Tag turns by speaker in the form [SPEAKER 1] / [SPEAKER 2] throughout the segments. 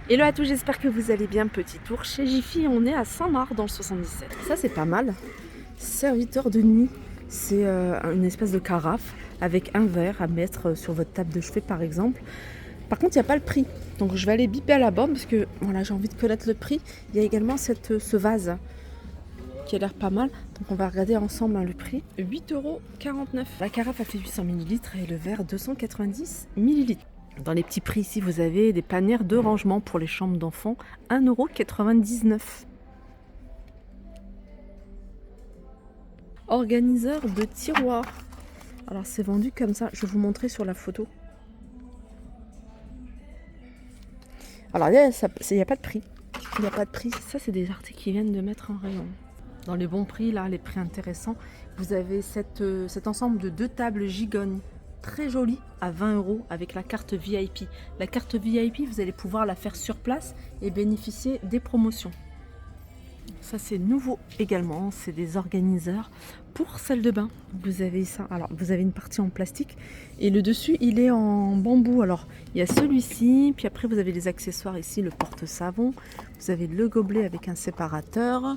[SPEAKER 1] Hello à tous, j'espère que vous allez bien. Petit tour chez Jiffy, on est à Saint-Marc dans le 77. Ça c'est pas mal. Serviteur de nuit, c'est une espèce de carafe avec un verre à mettre sur votre table de chevet par exemple. Par contre il n'y a pas le prix, donc je vais aller biper à la borne parce que voilà, j'ai envie de connaître le prix. Il y a également ce vase qui a l'air pas mal, donc on va regarder ensemble le prix. 8,49 €. La carafe a fait 800 ml et le verre 290 ml. Dans les petits prix ici, vous avez des panières de rangement pour les chambres d'enfants, 1,99 €. Organiseur de tiroirs. Alors c'est vendu comme ça, je vais vous montrer sur la photo. Alors il n'y a pas de prix. Il n'y a pas de prix. Ça c'est des articles qui viennent de mettre en rayon. Dans les bons prix, là, les prix intéressants, vous avez cet ensemble de 2 tables gigognes. Très jolie à 20 € avec la carte VIP. La carte VIP, vous allez pouvoir la faire sur place et bénéficier des promotions. Ça c'est nouveau également, c'est des organiseurs pour salle de bain. Vous avez ça, alors vous avez une partie en plastique et le dessus il est en bambou. Alors il y a celui-ci, puis après vous avez les accessoires ici, le porte-savon, vous avez le gobelet avec un séparateur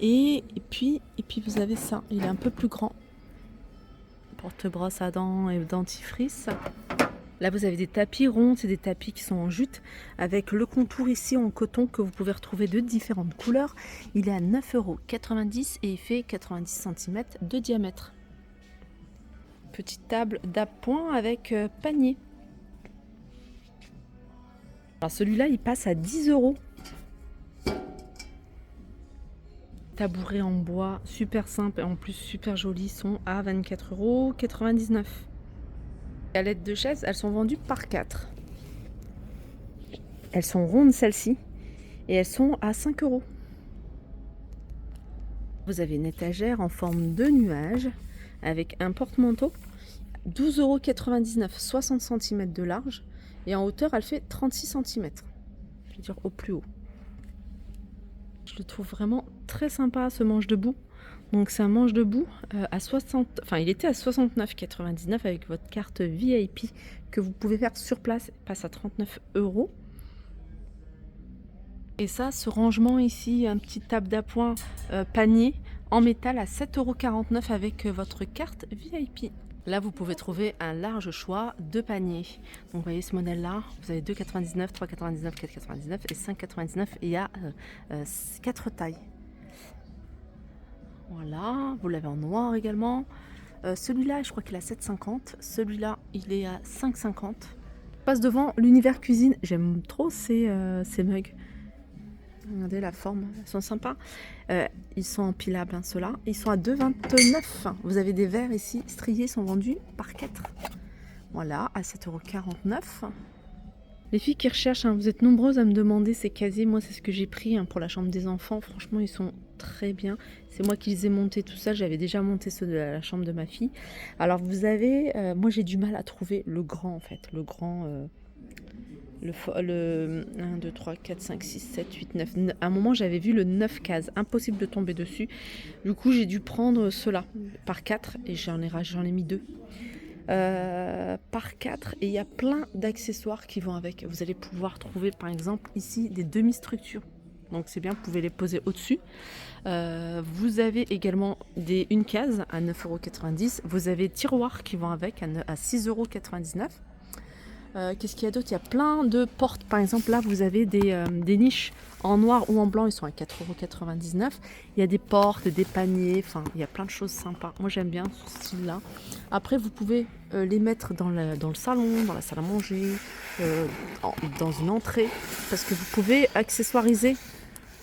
[SPEAKER 1] et puis vous avez ça, il est un peu plus grand. Porte-brosse à dents et dentifrice. Là vous avez des tapis ronds, c'est des tapis qui sont en jute avec le contour ici en coton que vous pouvez retrouver de différentes couleurs. Il est à 9,90 € et il fait 90 cm de diamètre. Petite table d'appoint avec panier. Alors celui-là il passe à 10 €. Tabourets en bois super simple et en plus super jolis sont à 24,99 €. Galettes de chaises, elles sont vendues par 4. Elles sont rondes celles-ci et elles sont à 5 €. Vous avez une étagère en forme de nuage avec un porte-manteau, 12,99 €, 60 cm de large et en hauteur elle fait 36 cm. Je veux dire au plus haut. Je le trouve vraiment très sympa ce manche debout. Donc c'est un manche debout à 60, enfin il était à 69,99 € avec votre carte VIP que vous pouvez faire sur place, il passe à 39 €. Et ça, ce rangement ici, un petit table d'appoint panier en métal à 7,49 € avec votre carte VIP. Là, vous pouvez trouver un large choix de paniers. Donc, vous voyez ce modèle-là, vous avez 2,99 €, 3,99 €, 4,99 € et 5,99 € et il y a 4 tailles. Voilà, vous l'avez en noir également. Celui-là, je crois qu'il est à 7,50 €. Celui-là, il est à 5,50 €. Je passe devant l'univers cuisine. J'aime trop ces mugs. Regardez la forme, ils sont sympas. Ils sont empilables, hein, ceux-là. Ils sont à 2,29 €. Vous avez des verres ici, striés, sont vendus par 4. Voilà, à 7,49 €. Les filles qui recherchent, hein, vous êtes nombreuses à me demander ces casiers. Moi, c'est ce que j'ai pris pour la chambre des enfants. Franchement, ils sont très bien. C'est moi qui les ai montés tout ça. J'avais déjà monté ceux de la chambre de ma fille. Alors, vous avez... moi, j'ai du mal à trouver le grand, en fait. Le grand... le 1, 2, 3, 4, 5, 6, 7, 8, 9. À un moment, j'avais vu le 9 cases. Impossible de tomber dessus. Du coup, j'ai dû prendre ceux-là par 4 et j'en ai mis 2. Par 4 et il y a plein d'accessoires qui vont avec. Vous allez pouvoir trouver par exemple ici des demi-structures. Donc c'est bien, vous pouvez les poser au-dessus. Vous avez également une case à 9,90 €. Vous avez tiroirs qui vont avec à 6,99 €. Qu'est-ce qu'il y a d'autre? Il y a plein de portes. Par exemple, là, vous avez des niches en noir ou en blanc. Ils sont à 4,99 €. Il y a des portes, des paniers. Enfin, il y a plein de choses sympas. Moi, j'aime bien ce style-là. Après, vous pouvez les mettre dans le salon, dans la salle à manger, dans une entrée. Parce que vous pouvez accessoiriser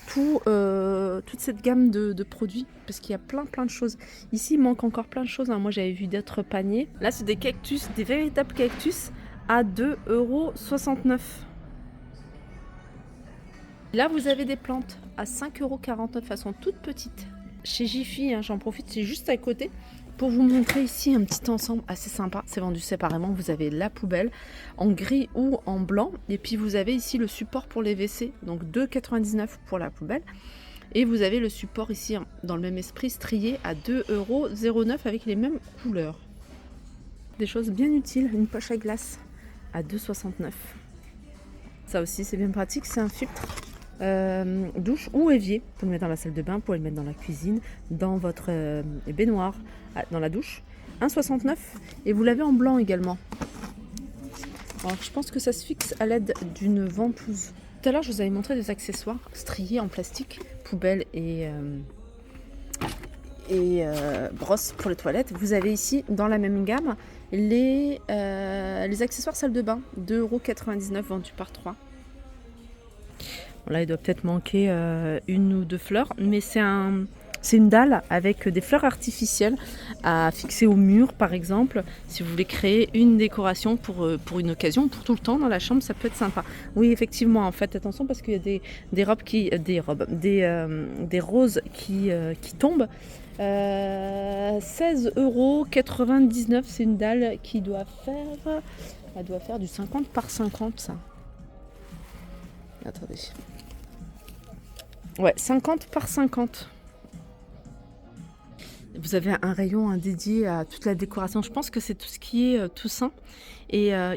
[SPEAKER 1] toute cette gamme de produits. Parce qu'il y a plein de choses. Ici, il manque encore plein de choses, hein. Moi, j'avais vu d'autres paniers. Là, c'est des cactus, des véritables cactus à 2,69 €. Là, vous avez des plantes à 5,49 €. Elles sont toutes petites. Chez Jiffy, hein, j'en profite, c'est juste à côté pour vous montrer ici un petit ensemble assez sympa. C'est vendu séparément. Vous avez la poubelle en gris ou en blanc. Et puis, vous avez ici le support pour les WC. Donc, 2,99 € pour la poubelle. Et vous avez le support ici, hein, dans le même esprit, strié à 2,09 € avec les mêmes couleurs. Des choses bien utiles. Une poche à glace à 2,69 €. Ça aussi, c'est bien pratique. C'est un filtre douche ou évier. Vous pouvez le mettre dans la salle de bain, vous pouvez le mettre dans la cuisine, dans votre baignoire, dans la douche. 1,69 et vous l'avez en blanc également. Alors, je pense que ça se fixe à l'aide d'une ventouse. Tout à l'heure, je vous avais montré des accessoires striés en plastique, poubelle et brosse pour les toilettes. Vous avez ici, dans la même gamme, les accessoires salle de bain, 2,99 € vendus par 3. Bon, là, il doit peut-être manquer une ou deux fleurs, mais c'est une dalle avec des fleurs artificielles à fixer au mur, par exemple. Si vous voulez créer une décoration pour une occasion, pour tout le temps dans la chambre, ça peut être sympa. Oui, effectivement, en fait, attention parce qu'il y a des roses qui tombent. 16,99 €, c'est une dalle qui doit faire du 50 par 50, ça. Attendez. Ouais, 50 par 50. Vous avez un rayon dédié à toute la décoration. Je pense que c'est tout ce qui est Toussaint. Et il y a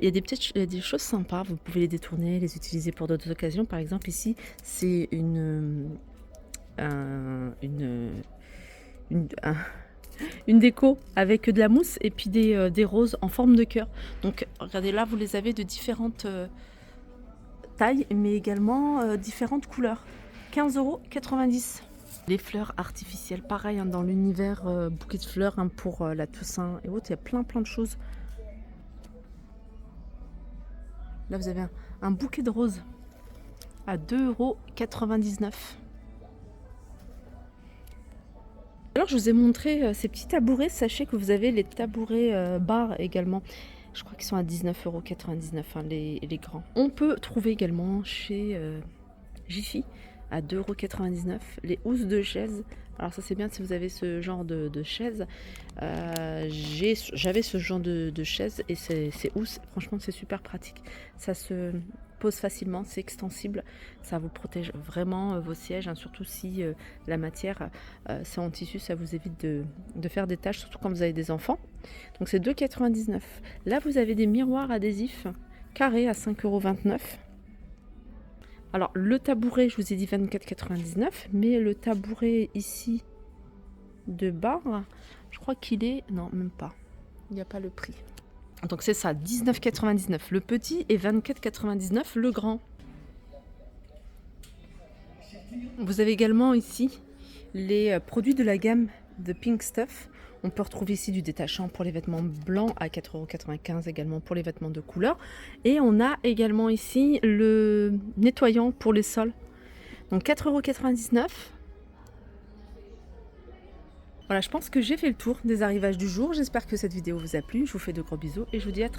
[SPEAKER 1] des choses sympas. Vous pouvez les détourner, les utiliser pour d'autres occasions. Par exemple, ici, c'est une déco avec de la mousse et puis des roses en forme de cœur. Donc, regardez là, vous les avez de différentes tailles, mais également différentes couleurs. 15,90 €. Les fleurs artificielles, pareil, dans l'univers bouquet de fleurs pour la Toussaint et autres, il y a plein de choses. Là, vous avez un bouquet de roses à 2,99 €. Alors, je vous ai montré ces petits tabourets. Sachez que vous avez les tabourets bar également. Je crois qu'ils sont à 19,99 €, les grands. On peut trouver également chez Jiffy à 2,99 € les housses de chaise. Alors ça c'est bien si vous avez ce genre de chaise. J'avais ce genre de chaise et ces housses, franchement c'est super pratique. Ça se pose facilement, c'est extensible, ça vous protège vraiment vos sièges, surtout si la matière c'est en tissu, ça vous évite de faire des taches, surtout quand vous avez des enfants. Donc c'est 2,99 €. Là vous avez des miroirs adhésifs carrés à 5,29 €. Alors, le tabouret, je vous ai dit 24,99 €, mais le tabouret ici de bar, je crois qu'il est... Non, même pas. Il n'y a pas le prix. Donc, c'est ça, 19,99 € le petit et 24,99 € le grand. Vous avez également ici les produits de la gamme de Pink Stuff. On peut retrouver ici du détachant pour les vêtements blancs à 4,95 € également pour les vêtements de couleur. Et on a également ici le nettoyant pour les sols. Donc 4,99 €. Voilà, je pense que j'ai fait le tour des arrivages du jour. J'espère que cette vidéo vous a plu. Je vous fais de gros bisous et je vous dis à très vite.